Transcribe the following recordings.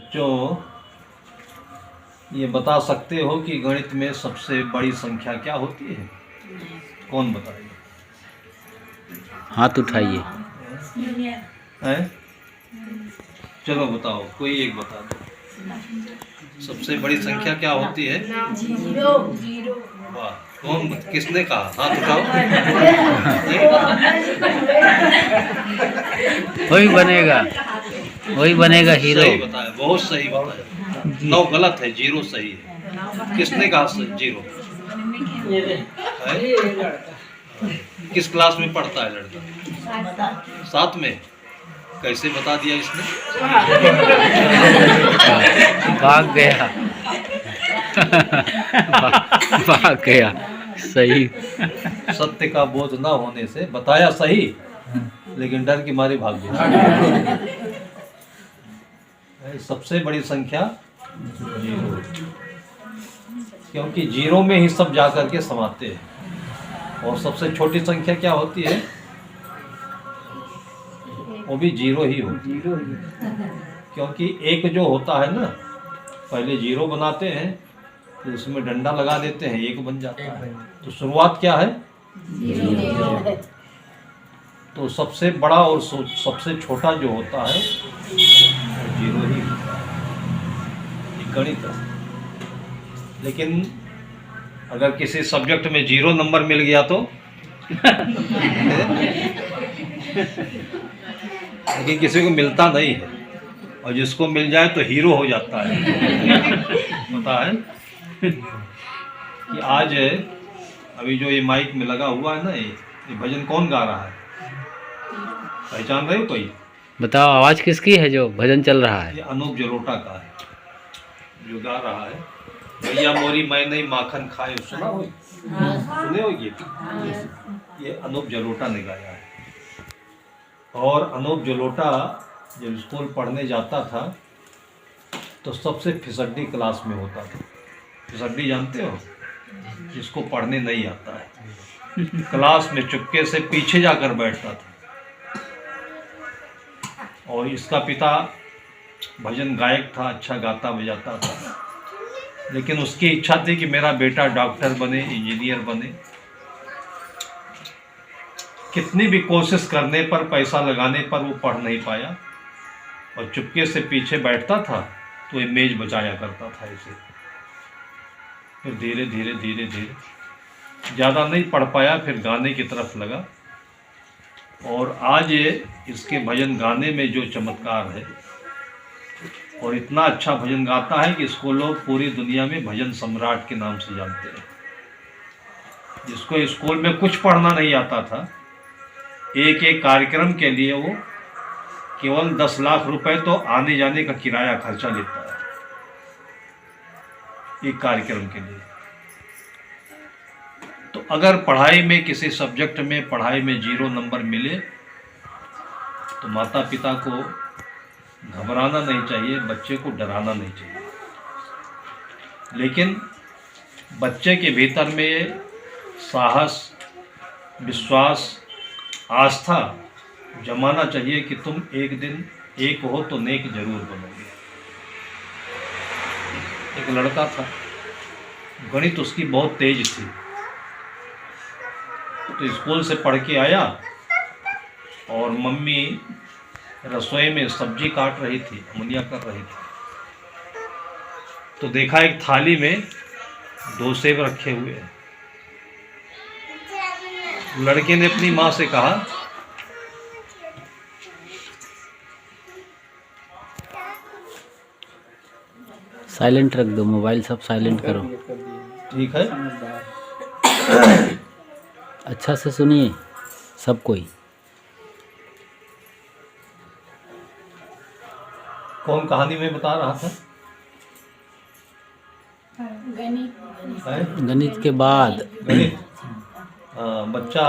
बच्चों, ये बता सकते हो कि गणित में सबसे बड़ी संख्या क्या होती है? कौन बताएगा? हाथ उठाइए। हैं? चलो बताओ, कोई एक बता दो। सबसे बड़ी संख्या क्या होती है? जीरो। वाह, कौन, किसने कहा? हाथ उठाओ। वही बनेगा, वही बनेगा हीरो। सही बताया, बहुत सही बताया। 9 गलत है, 0 सही है। किसने कहा 0? किस क्लास में पढ़ता है लड़का? 7 में। कैसे बता दिया इसने? भाग गया। भाग गया। सही। सत्य का बोध ना होने से बताया सही, लेकिन डर की मारी भाग गया। सबसे बड़ी संख्या 0, क्योंकि 0 में ही सब जा करके समाते हैं। और सबसे छोटी संख्या क्या होती है? वो भी 0 ही होती है, क्योंकि एक जो होता है ना, पहले 0 बनाते हैं, तो उसमें डंडा लगा देते हैं, 1 बन जाता है। तो शुरुआत क्या है? 0। तो सबसे बड़ा और सबसे छोटा जो होता है वो 0 ही होता है, गणित है। लेकिन अगर किसी सब्जेक्ट में 0 नंबर मिल गया तो लेकिन किसी को मिलता नहीं है, और जिसको मिल जाए तो हीरो हो जाता है। पता है कि आज अभी जो ये माइक में लगा हुआ है ना, ये भजन कौन गा रहा है? पहचान रहे हो कोई? बताओ, आवाज किसकी है जो भजन चल रहा है? ये अनूप जलोटा का है जो गा रहा है। भैया मोरी मैं नहीं माखन खाए, सुना हो? सुने हो? ये अनूप जलोटा ने गाया है। और अनूप जलोटा जब स्कूल पढ़ने जाता था तो सबसे फिसड्डी क्लास में होता था। फिसड्डी जानते हो? जिसको पढ़ने नहीं आता है, क्लास में चुपके से पीछे जाकर बैठता था। और इसका पिता भजन गायक था, अच्छा गाता बजाता था, लेकिन उसकी इच्छा थी कि मेरा बेटा डॉक्टर बने, इंजीनियर बने। कितनी भी कोशिश करने पर, पैसा लगाने पर वो पढ़ नहीं पाया, और चुपके से पीछे बैठता था तो इमेज बचाया करता था इसे। फिर धीरे धीरे धीरे धीरे ज़्यादा नहीं पढ़ पाया, फिर गाने की तरफ लगा। और आज ये इसके भजन गाने में जो चमत्कार है, और इतना अच्छा भजन गाता है कि इसको लोग पूरी दुनिया में भजन सम्राट के नाम से जानते हैं। जिसको स्कूल में कुछ पढ़ना नहीं आता था, एक एक कार्यक्रम के लिए वो केवल 10 लाख रुपए तो आने जाने का किराया खर्चा लेता है एक कार्यक्रम के लिए। तो अगर पढ़ाई में, किसी सब्जेक्ट में पढ़ाई में 0 नंबर मिले तो माता पिता को घबराना नहीं चाहिए, बच्चे को डराना नहीं चाहिए। लेकिन बच्चे के भीतर में साहस, विश्वास, आस्था जमाना चाहिए कि तुम एक दिन एक हो तो नेक जरूर बनोगे। एक लड़का था, गणित उसकी बहुत तेज थी। तो स्कूल से पढ़ के आया और मम्मी रसोई में सब्जी काट रही थी, अमुनिया कर रही थी। तो देखा एक थाली में 2 सेब रखे हुए हैं। लड़के ने अपनी माँ से कहा, साइलेंट रख दो, मोबाइल सब साइलेंट करो। ठीक है? अच्छा से सुनिए सब कोई। कौन कहानी में बता रहा था? गणित के बाद गणित। बच्चा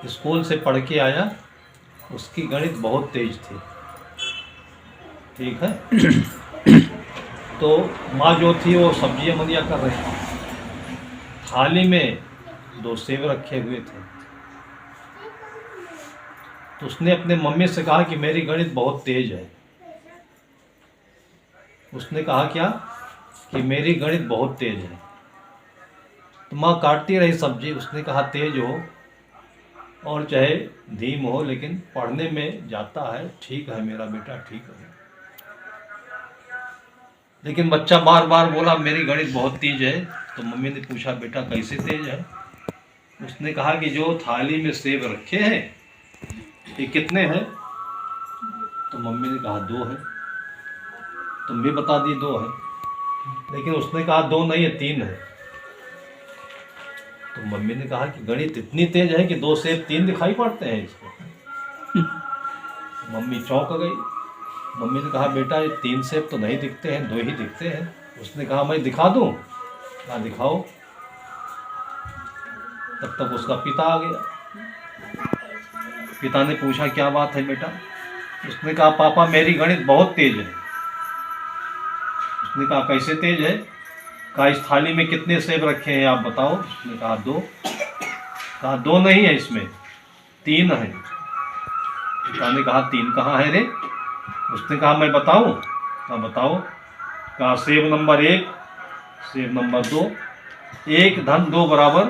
स्कूल से पढ़ के आया, उसकी गणित बहुत तेज थी। ठीक है? तो माँ जो थी वो सब्जी अमनिया कर रही थी। थाली में 2 सेब रखे हुए थे। तो उसने अपने मम्मी से कहा कि मेरी गणित बहुत तेज है। उसने कहा क्या कि मेरी गणित बहुत तेज है। तो माँ काटती रही सब्जी। उसने कहा तेज हो और चाहे धीम हो, लेकिन पढ़ने में जाता है, ठीक है मेरा बेटा, ठीक है। लेकिन बच्चा बार बार बोला मेरी गणित बहुत तेज है। तो मम्मी ने पूछा बेटा कैसे तेज है? उसने कहा कि जो थाली में सेब रखे हैं ये कितने हैं? तो मम्मी ने कहा 2 है। तुम भी बता दिए 2 है। लेकिन उसने कहा 2 नहीं है, 3 है। तो मम्मी ने कहा कि गणित इतनी तेज है कि 2 सेब 3 दिखाई पड़ते हैं इसको। मम्मी चौंक गई। मम्मी ने कहा बेटा ये 3 सेब तो नहीं दिखते हैं, 2 ही दिखते हैं। उसने कहा मैं दिखा दूं? कहा दिखाओ। तब तक उसका पिता आ गया। पिता ने पूछा क्या बात है बेटा? उसने कहा पापा मेरी गणित बहुत तेज है। उसने कहा कैसे तेज है? कहा इस थाली में कितने सेब रखे हैं आप बताओ? उसने कहा 2। कहा 2 नहीं है, इसमें 3 है। पिता ने कहा 3 कहाँ है रे? उसने कहा मैं बताऊं? कहा बताओ। कहा सेब नंबर 1, सेब नंबर 2, 1 धन 2 बराबर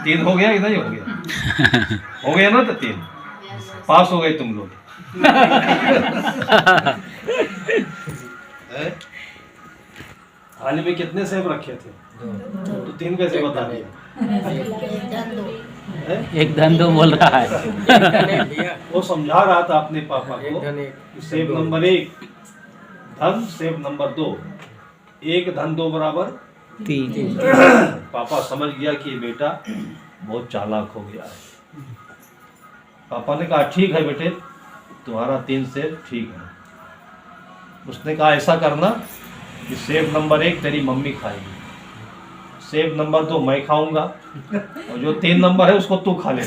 3 हो गया कि नहीं हो गया? हो गया ना? तो 3 पास हो गए तुम लोग। थाली में कितने सेब रखे थे? तो 3 कैसे बता दिए? 1 धन 2 बोल रहा है। वो समझा रहा था अपने पापा को कि सेब नंबर 1 धन सेब नंबर 2, 1 धन 2 बराबर 3। पापा समझ गया कि बेटा बहुत चालाक हो गया है। पापा ने कहा ठीक है बेटे, तुम्हारा 3 सेब ठीक है। उसने कहा ऐसा करना कि सेब नंबर 1 तेरी मम्मी खाएगी, सेब नंबर 2 मैं खाऊंगा, और जो 3 नंबर है उसको तू खा ले।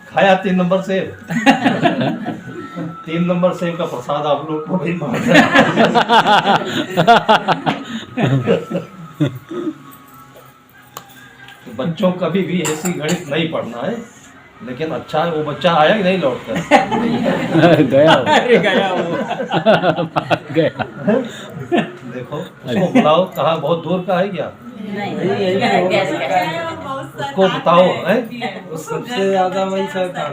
खाया 3 नंबर सेब। 3 नंबर सेब का प्रसाद आप लोग को नहीं मालूम। तो बच्चों कभी भी ऐसी गणित नहीं पढ़ना है। लेकिन अच्छा है वो बच्चा आया कि नहीं लौट कर? गया वो। देखो उसको बुलाओ, कहा बहुत दूर का है क्या? उसको बताओ है, सबसे ज्यादा वही शैतान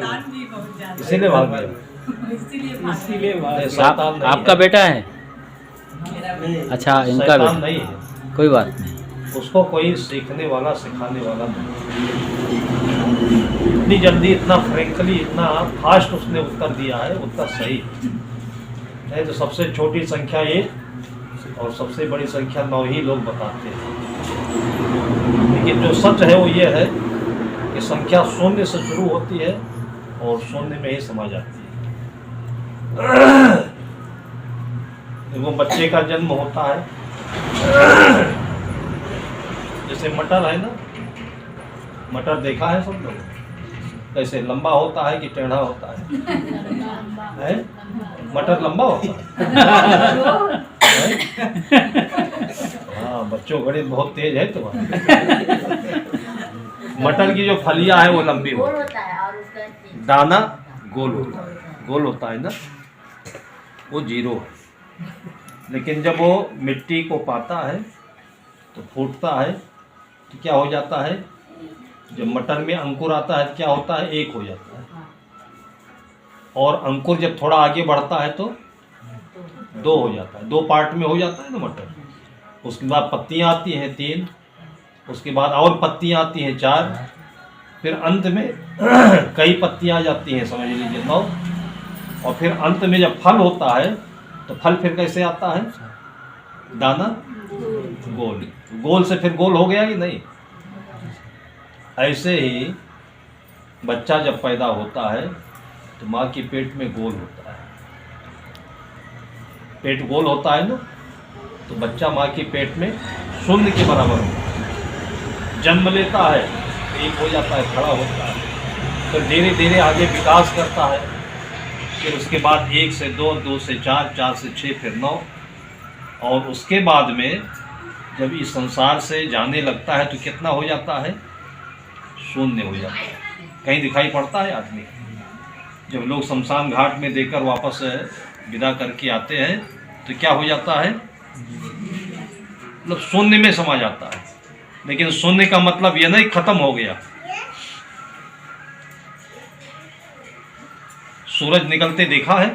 इसीलिए भाग गया। इसीलिए नहीं, शैतान नहीं आपका है। बेटा है? अच्छा इनका शैतान बेटा, नहीं है। कोई बात नहीं। उसको कोई सीखने वाला सिखाने वाला नहीं। इतनी जल्दी, इतना फ्रेंकली, इतना फास्ट उसने उत्तर दिया है। उत्तर सही है। तो सबसे छोटी संख्या 1 और सबसे बड़ी संख्या 9 ही लोग बताते हैं। लेकिन जो सच है वो ये है कि संख्या 0 से शुरू होती है और 0 में ही समा जाती है। वो बच्चे का जन्म होता है, जैसे मटर है ना, मटर देखा है सब लोग? कैसे लंबा होता है कि टेढ़ा होता है? मटर लंबा होता है? हाँ बच्चों गणित बहुत तेज है तुम्हारी। मटर की जो फलियां है वो लंबी होती है, दाना गोल होता है, गोल होता है ना, वो 0 है। लेकिन जब वो मिट्टी को पाता है तो फूटता है तो क्या हो जाता है? जब मटर में अंकुर आता है तो क्या होता है? 1 हो जाता है। और अंकुर जब थोड़ा आगे बढ़ता है तो 2 हो जाता है। 2 पार्ट में हो जाता है ना मटर। उसके बाद पत्तियां आती हैं 3, उसके बाद और पत्तियां आती हैं 4, फिर अंत में कई पत्तियां आ जाती हैं, समझ लीजिए 9। और फिर अंत में जब फल होता है तो फल फिर कैसे आता है? दाना गोल, गोल से फिर गोल हो गया कि नहीं? ऐसे ही बच्चा जब पैदा होता है तो माँ के पेट में गोल होता है। पेट गोल होता है ना, तो बच्चा माँ के पेट में 0 के बराबर होता है। जन्म लेता है, 1 हो जाता है, खड़ा होता है, फिर धीरे धीरे आगे विकास करता है। फिर उसके बाद 1 से 2, 2 से 4, 4 से 6, फिर 9। और उसके बाद में जब इस संसार से जाने लगता है तो कितना हो जाता है? 0 हो जाता है। कहीं दिखाई पड़ता है आदमी? जब लोग शमशान घाट में देकर वापस विदा करके आते हैं तो क्या हो जाता है, मतलब शून्य में समा जाता है। लेकिन शून्य का मतलब यह नहीं खत्म हो गया। सूरज निकलते देखा है?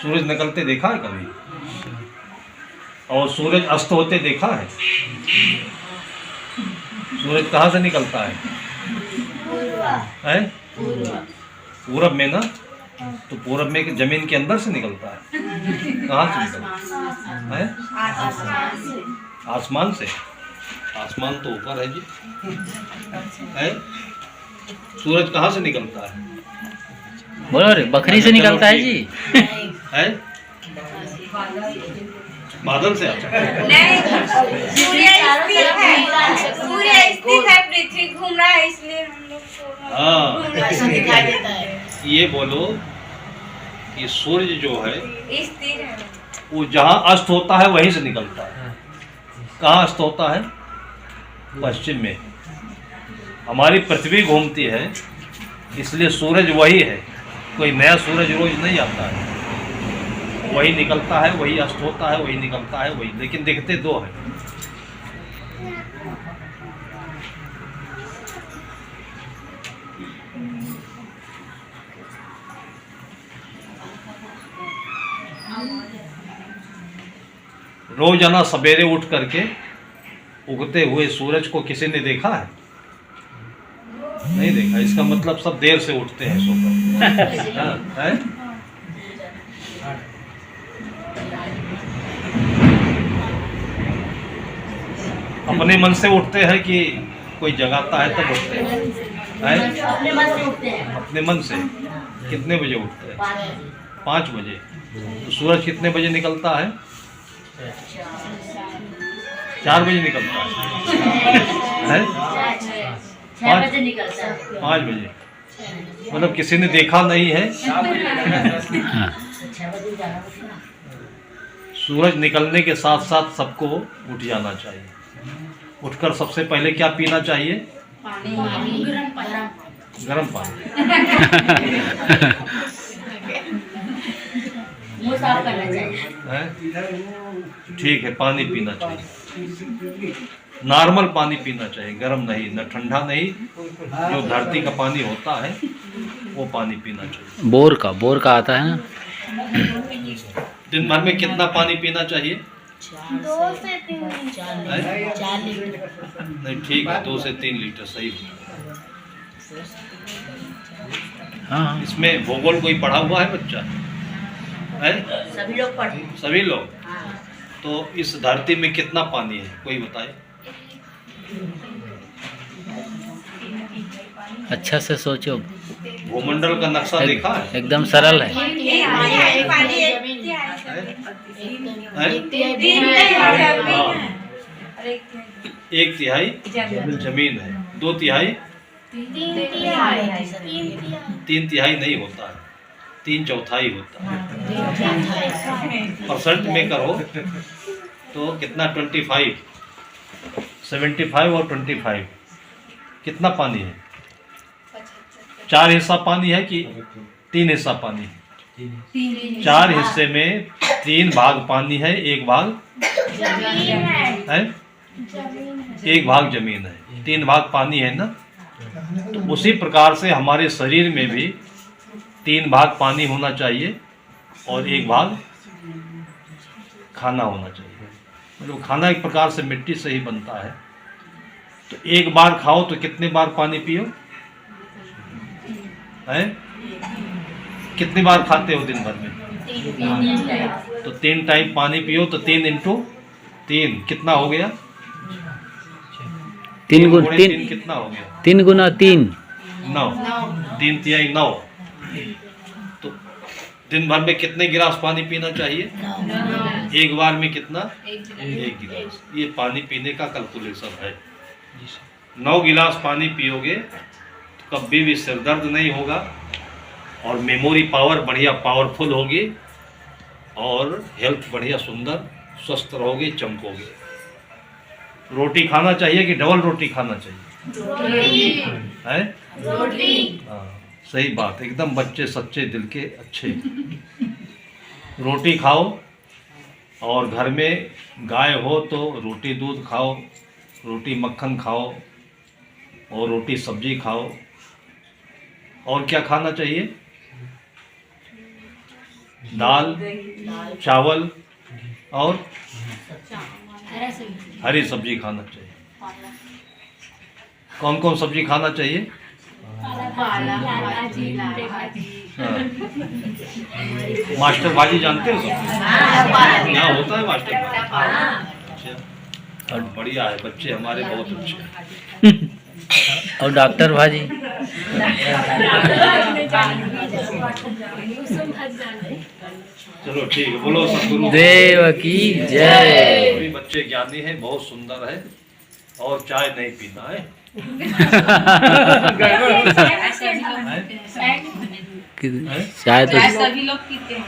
सूरज निकलते देखा है कभी? और सूरज अस्त होते देखा है? सूरज कहाँ से निकलता है? पूरब में ना। तो पूरब में जमीन के अंदर से निकलता है? कहाँ से निकलता है? आसमान से। आसमान तो ऊपर है जी। है? सूरज कहाँ से निकलता है? बोलो रे, बकरी से निकलता है जी। है? बादल से आता है? नहीं, सूर्य स्थिर है, सूर्य स्थिर है, पृथ्वी घूम रहा है, इसलिए हम लोग को हाँ। घूम रहा है, दिखाई देता है। ये बोलो कि सूर्य जो है स्थिर है। वो जहाँ अस्त होता है वहीं से निकलता है। कहाँ अस्त होता है? पश्चिम में। हमारी पृथ्वी घूमती है, इसलिए सूरज वही है। कोई नया सूरज रोज नहीं आता है। वही निकलता है, वही अस्त होता है, वही निकलता है, वही। लेकिन दिखते दो हैं। रोजाना सवेरे उठ करके उगते हुए सूरज को किसी ने देखा है? नहीं देखा। इसका मतलब सब देर से उठते हैं सोकर। हाँ, है? अपने मन से उठते हैं कि कोई जगाता है तब उठते हैं? अपने मन से उठते हैं। अपने मन से। कितने बजे उठते हैं? 5 बजे। तो सूरज कितने बजे निकलता है? 4 बजे निकलता है? 6 बजे निकलता है। 5 बजे। मतलब किसी ने देखा नहीं है। सूरज निकलने के साथ साथ सबको उठ जाना चाहिए। उठकर सबसे पहले क्या पीना चाहिए? गर्म पानी। मुंह साफ करना चाहिए। है? ठीक है, पानी पीना चाहिए। नॉर्मल पानी पीना चाहिए, गर्म नहीं, न ठंडा नहीं। जो धरती का पानी होता है वो पानी पीना चाहिए। बोर का आता है ना। दिन भर में कितना पानी पीना चाहिए? 2 से 3 लीटर। नहीं, ठीक है, 2 से 3 लीटर सही। हाँ, इसमें भूगोल कोई पढ़ा हुआ है बच्चा? है? सभी लोग पढ़े। सभी लोग। तो इस धरती में कितना पानी है कोई बताए? अच्छा से सोचो। भूमंडल का नक्शा देखा है? एकदम सरल है। है? हाँ। 1/3 जमीन है, 2/3 3/3 नहीं होता है, 3/4 होता है। परसेंट में करो तो कितना? 25, 75 और 25 कितना पानी है? 4 हिस्सा पानी है कि 3 हिस्सा पानी है? 4 हिस्से में 3 भाग पानी है, 1 भाग है, 1 भाग जमीन है, 3 भाग पानी है ना। तो उसी प्रकार से हमारे शरीर में भी 3 भाग पानी होना चाहिए और 1 भाग खाना होना चाहिए। मतलब खाना एक प्रकार से मिट्टी से ही बनता है। तो 1 बार खाओ तो कितने बार पानी पियो? है? कितनी बार खाते हो दिन भर में? तो 3 टाइम पानी पियो। तो 3 × 3 कितना हो गया? 3 3 गुना 3 कितना हो गया? 3 गुना 3 9। 3/3 9। तो दिन भर में कितने गिलास पानी पीना चाहिए? 1 बार में कितना? 1 गिलास। ये पानी पीने का कैलकुलेशन है। 9 गिलास पानी पियोगे तो कभी भी सिर दर्द नहीं होगा और मेमोरी पावर बढ़िया पावरफुल होगी और हेल्थ बढ़िया सुंदर स्वस्थ रहोगे, चमकोगे। रोटी खाना चाहिए कि डबल रोटी खाना चाहिए? है? रोटी। हाँ, सही बात, एकदम बच्चे सच्चे दिल के अच्छे। रोटी खाओ, और घर में गाय हो तो रोटी दूध खाओ, रोटी मक्खन खाओ, और रोटी सब्जी खाओ। और क्या खाना चाहिए? दाल, चावल और हरी सब्जी खाना चाहिए। कौन कौन सब्जी खाना चाहिए? हाँ। मास्टर भाजी जानते हो सब? यहाँ होता है मास्टर भाजी। अच्छा, और बढ़िया है, बच्चे हमारे बहुत अच्छे हैं। और डॉक्टर भाजी चलो ठीक है, बोलो सतगुरु देव की जय। सभी बच्चे ज्ञानी हैं, बहुत सुंदर है। और चाय नहीं पीना है। चाय तो सभी लोग पीते हैं।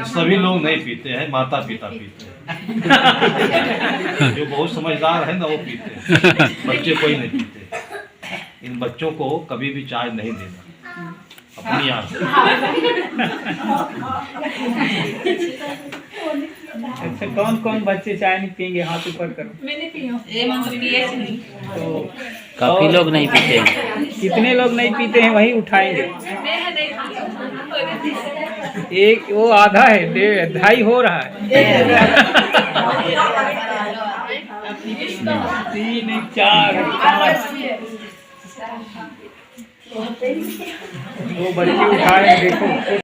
सभी लोग नहीं पीते हैं, माता पिता पीते हैं। जो बहुत समझदार है ना वो पीते हैं, बच्चे कोई नहीं पीते। इन बच्चों को कभी भी चाय नहीं देना, अपनी आँख। अच्छा, कौन कौन बच्चे चाय नहीं पियेंगे? हाथ ऊपर करो। तो काफी लोग नहीं पीते हैं। कितने लोग नहीं पीते हैं वही उठाएंगे। एक वो आधा है, 2.5 हो रहा है। 3 4 5 वो बच्चे उठाए देखो।